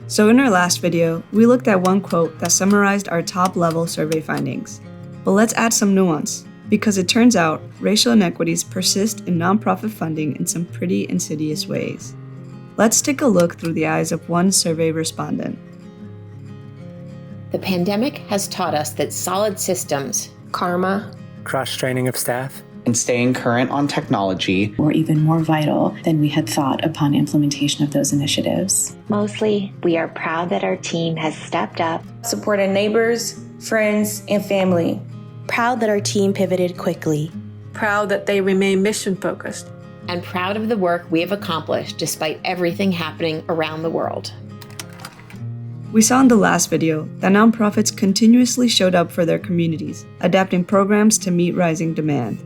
So in our last video, we looked at one quote that summarized our top-level survey findings. But let's add some nuance, because it turns out racial inequities persist in nonprofit funding in some pretty insidious ways. Let's take a look through the eyes of one survey respondent. The pandemic has taught us that solid systems, karma, cross-training of staff, and staying current on technology were even more vital than we had thought upon implementation of those initiatives. Mostly, we are proud that our team has stepped up, supported neighbors, friends, and family. Proud that our team pivoted quickly. Proud that they remain mission-focused. And proud of the work we have accomplished despite everything happening around the world. We saw in the last video that nonprofits continuously showed up for their communities, adapting programs to meet rising demand.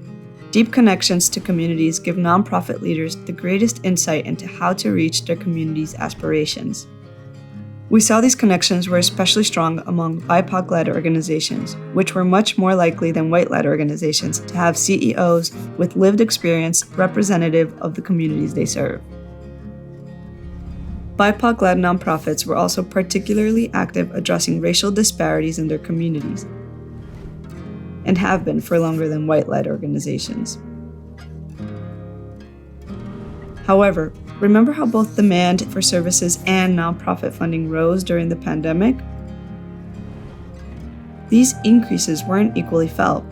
Deep connections to communities give nonprofit leaders the greatest insight into how to reach their community's aspirations. We saw these connections were especially strong among BIPOC-led organizations, which were much more likely than white-led organizations to have CEOs with lived experience representative of the communities they serve. BIPOC-led nonprofits were also particularly active addressing racial disparities in their communities, and have been for longer than white-led organizations. However, remember how both demand for services and nonprofit funding rose during the pandemic? These increases weren't equally felt.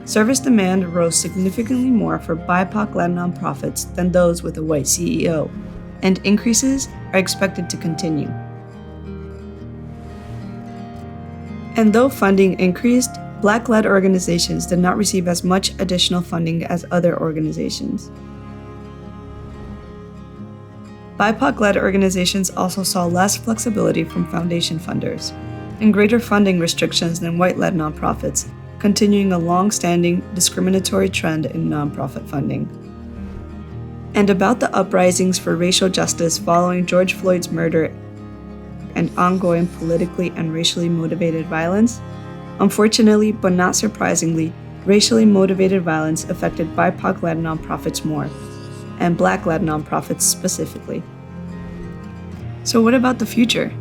Service demand rose significantly more for BIPOC-led nonprofits than those with a white CEO, and increases are expected to continue. And though funding increased, Black-led organizations did not receive as much additional funding as other organizations. BIPOC-led organizations also saw less flexibility from foundation funders, and greater funding restrictions than white-led nonprofits, continuing a long-standing discriminatory trend in nonprofit funding. And about the uprisings for racial justice following George Floyd's murder and ongoing politically and racially motivated violence, unfortunately, but not surprisingly, racially motivated violence affected BIPOC-led nonprofits more, and Black-led nonprofits specifically. So what about the future?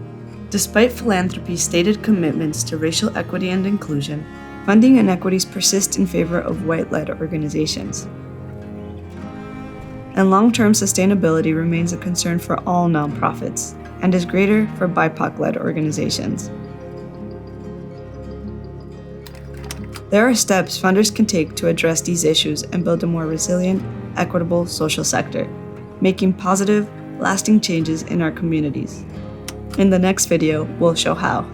Despite philanthropy's stated commitments to racial equity and inclusion, funding inequities persist in favor of white-led organizations. And long-term sustainability remains a concern for all nonprofits, and is greater for BIPOC-led organizations. There are steps funders can take to address these issues and build a more resilient, equitable social sector, making positive, lasting changes in our communities. In the next video, we'll show how.